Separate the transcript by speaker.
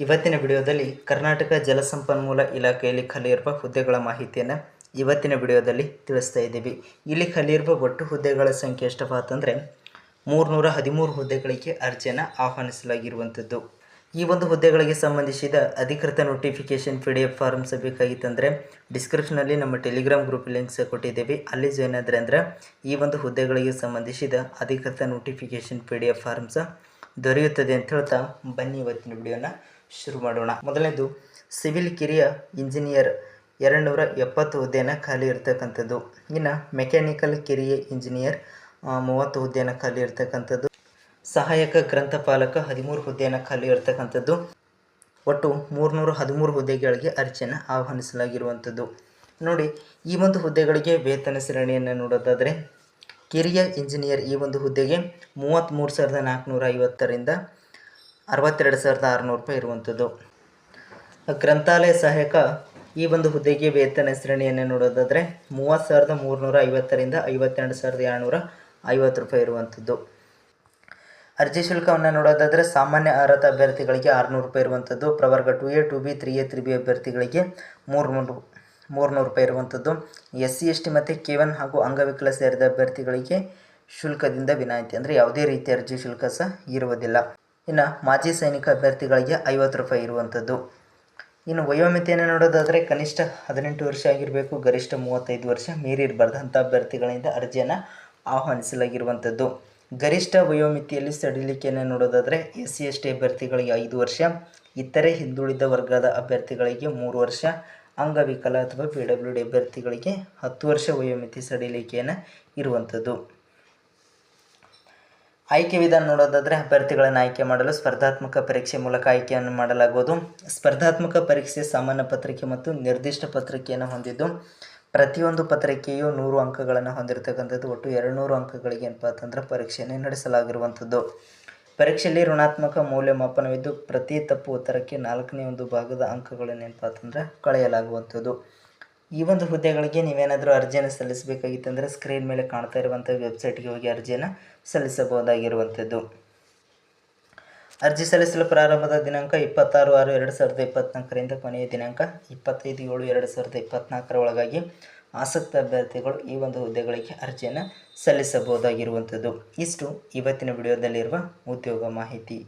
Speaker 1: ಇವತ್ತಿನ ವಿಡಿಯೋದಲ್ಲಿ ಕರ್ನಾಟಕ ಜಲಸಂಪನ್ಮೂಲ ಇಲಾಖೆಯಲ್ಲಿ ಖಾಲಿಯಿರುವ ಹುದ್ದೆಗಳ ಮಾಹಿತಿಯನ್ನು ಇವತ್ತಿನ ವಿಡಿಯೋದಲ್ಲಿ ತಿಳಿಸ್ತಾ ಇದ್ದೀವಿ. ಇಲ್ಲಿ ಖಾಲಿಯಿರುವ ಒಟ್ಟು ಹುದ್ದೆಗಳ ಸಂಖ್ಯೆ ಎಷ್ಟಪ್ಪ ಅಂತಂದರೆ 313 ಹುದ್ದೆಗಳಿಗೆ ಅರ್ಜಿಯನ್ನು ಆಹ್ವಾನಿಸಲಾಗಿರುವಂಥದ್ದು. ಈ ಒಂದು ಹುದ್ದೆಗಳಿಗೆ ಸಂಬಂಧಿಸಿದ ಅಧಿಕೃತ ನೋಟಿಫಿಕೇಷನ್ PDF ಫಾರ್ಮ್ಸ್ ಬೇಕಾಗಿತ್ತಂದರೆ ಡಿಸ್ಕ್ರಿಪ್ಷನಲ್ಲಿ ನಮ್ಮ ಟೆಲಿಗ್ರಾಮ್ ಗ್ರೂಪ್ ಲಿಂಕ್ಸ್ ಕೊಟ್ಟಿದ್ದೇವೆ. ಅಲ್ಲಿ ಜಾಯ್ನ್ ಆದರೆ ಅಂದರೆ ಈ ಒಂದು ಹುದ್ದೆಗಳಿಗೆ ಸಂಬಂಧಿಸಿದ ಅಧಿಕೃತ ನೋಟಿಫಿಕೇಷನ್ PDF ಫಾರ್ಮ್ಸ್ ದೊರೆಯುತ್ತದೆ ಅಂತ ಹೇಳ್ತಾ ಬನ್ನಿ ಇವತ್ತಿನ ವಿಡಿಯೋನ ಶುರು ಮಾಡೋಣ. ಮೊದಲನೇದು ಸಿವಿಲ್ ಕಿರಿಯ ಇಂಜಿನಿಯರ್ 270 ಹುದ್ದೆಯನ್ನು ಖಾಲಿ ಇರ್ತಕ್ಕಂಥದ್ದು. ಇನ್ನು ಮೆಕ್ಯಾನಿಕಲ್ ಕಿರಿಯ ಇಂಜಿನಿಯರ್ 30 ಹುದ್ದೆಯನ್ನು ಖಾಲಿ ಇರ್ತಕ್ಕಂಥದ್ದು. ಸಹಾಯಕ ಗ್ರಂಥಪಾಲಕ 13 ಹುದ್ದೆಯನ್ನು ಖಾಲಿ ಇರ್ತಕ್ಕಂಥದ್ದು. ಒಟ್ಟು 313 ಹುದ್ದೆಗಳಿಗೆ ಅರ್ಜಿಯನ್ನು ಆಹ್ವಾನಿಸಲಾಗಿರುವಂಥದ್ದು. ನೋಡಿ, ಈ ಒಂದು ಹುದ್ದೆಗಳಿಗೆ ವೇತನ ಶ್ರೇಣಿಯನ್ನು ನೋಡೋದಾದರೆ ಕಿರಿಯ ಇಂಜಿನಿಯರ್ ಈ ಒಂದು ಹುದ್ದೆಗೆ 33,450ರಿಂದ 62,600 ರೂಪಾಯಿ ಇರುವಂಥದ್ದು. ಗ್ರಂಥಾಲಯ ಸಹಾಯಕ ಈ ಒಂದು ಹುದ್ದೆಗೆ ವೇತನ ಶ್ರೇಣಿಯನ್ನು ನೋಡೋದಾದರೆ 30,350ರಿಂದ 52,750 ರೂಪಾಯಿ ಇರುವಂಥದ್ದು. ಅರ್ಜಿ ಶುಲ್ಕವನ್ನು ನೋಡೋದಾದರೆ ಸಾಮಾನ್ಯ ಅರ್ಹತಾ ಅಭ್ಯರ್ಥಿಗಳಿಗೆ 600 ರೂಪಾಯಿ ಇರುವಂಥದ್ದು. ಪ್ರವರ್ಗ 2A 2B 3A 3B ಅಭ್ಯರ್ಥಿಗಳಿಗೆ 300 ರೂಪಾಯಿ ಇರುವಂಥದ್ದು. SC ST ಮತ್ತು K1 ಹಾಗೂ ಅಂಗವಿಕಲ ಸೇರಿದ ಅಭ್ಯರ್ಥಿಗಳಿಗೆ ಶುಲ್ಕದಿಂದ ವಿನಾಯಿತಿ, ಅಂದರೆ ಯಾವುದೇ ರೀತಿಯ ಅರ್ಜಿ ಶುಲ್ಕ ಸಹ ಇರುವುದಿಲ್ಲ. ಇನ್ನು ಮಾಜಿ ಸೈನಿಕ ಅಭ್ಯರ್ಥಿಗಳಿಗೆ 50 ರೂಪಾಯಿ ಇರುವಂಥದ್ದು. ಇನ್ನು ವಯೋಮಿತಿಯನ್ನು ನೋಡೋದಾದರೆ ಕನಿಷ್ಠ 18 ವರ್ಷ ಆಗಿರಬೇಕು, ಗರಿಷ್ಠ 35 ವರ್ಷ ಮೀರಿರಬಾರ್ದು ಅಂಥ ಅಭ್ಯರ್ಥಿಗಳಿಂದ ಅರ್ಜಿಯನ್ನು ಆಹ್ವಾನಿಸಲಾಗಿರುವಂಥದ್ದು. ಗರಿಷ್ಠ ವಯೋಮಿತಿಯಲ್ಲಿ ಸಡಿಲಿಕೆಯನ್ನು ನೋಡೋದಾದರೆ SC ST ಅಭ್ಯರ್ಥಿಗಳಿಗೆ 5 ವರ್ಷ, ಇತರೆ ಹಿಂದುಳಿದ ವರ್ಗದ ಅಭ್ಯರ್ಥಿಗಳಿಗೆ 3 ವರ್ಷ, ಅಂಗವಿಕಲ ಅಥವಾ PWD ಅಭ್ಯರ್ಥಿಗಳಿಗೆ 10 ವರ್ಷ ವಯೋಮಿತಿ ಸಡಿಲಿಕೆಯನ್ನು ಇರುವಂಥದ್ದು. ಆಯ್ಕೆ ವಿಧಾನ ನೋಡೋದಾದರೆ ಅಭ್ಯರ್ಥಿಗಳನ್ನು ಆಯ್ಕೆ ಮಾಡಲು ಸ್ಪರ್ಧಾತ್ಮಕ ಪರೀಕ್ಷೆ ಮೂಲಕ ಆಯ್ಕೆಯನ್ನು ಮಾಡಲಾಗುವುದು. ಸ್ಪರ್ಧಾತ್ಮಕ ಪರೀಕ್ಷೆ ಸಾಮಾನ್ಯ ಪತ್ರಿಕೆ ಮತ್ತು ನಿರ್ದಿಷ್ಟ ಪತ್ರಿಕೆಯನ್ನು ಹೊಂದಿದ್ದು ಪ್ರತಿಯೊಂದು ಪತ್ರಿಕೆಯು 100 ಅಂಕಗಳನ್ನು ಹೊಂದಿರತಕ್ಕಂಥದ್ದು. ಒಟ್ಟು 200 ಅಂಕಗಳಿಗೆ ಏನಪ್ಪ ಅಂತಂದ್ರೆ ಪರೀಕ್ಷೆಯನ್ನು ನಡೆಸಲಾಗಿರುವಂಥದ್ದು. ಪರೀಕ್ಷೆಯಲ್ಲಿ ಋಣಾತ್ಮಕ ಮೌಲ್ಯಮಾಪನವಿದ್ದು ಪ್ರತಿ ತಪ್ಪು ಉತ್ತರಕ್ಕೆ 4ನೇ ಒಂದು ಭಾಗದ ಅಂಕಗಳನ್ನು ಏನಪ್ಪ ಅಂತಂದ್ರೆ ಕಳೆಯಲಾಗುವಂಥದ್ದು. ಈ ಒಂದು ಹುದ್ದೆಗಳಿಗೆ ನೀವೇನಾದರೂ ಅರ್ಜಿಯನ್ನು ಸಲ್ಲಿಸಬೇಕಾಗಿತ್ತಂದರೆ ಸ್ಕ್ರೀನ್ ಮೇಲೆ ಕಾಣ್ತಾ ಇರುವಂಥ ವೆಬ್ಸೈಟ್ಗೆ ಹೋಗಿ ಅರ್ಜಿಯನ್ನು ಸಲ್ಲಿಸಬಹುದಾಗಿರುವಂಥದ್ದು. ಅರ್ಜಿ ಸಲ್ಲಿಸಲು ಪ್ರಾರಂಭದ ದಿನಾಂಕ 26/6/2024ರಿಂದ ಕೊನೆಯ ದಿನಾಂಕ 25/7/2024 ಒಳಗಾಗಿ ಆಸಕ್ತ ಅಭ್ಯರ್ಥಿಗಳು ಈ ಒಂದು ಹುದ್ದೆಗಳಿಗೆ ಅರ್ಜಿಯನ್ನು ಸಲ್ಲಿಸಬಹುದಾಗಿರುವಂಥದ್ದು. ಇಷ್ಟು ಇವತ್ತಿನ ವಿಡಿಯೋದಲ್ಲಿರುವ ಉದ್ಯೋಗ ಮಾಹಿತಿ.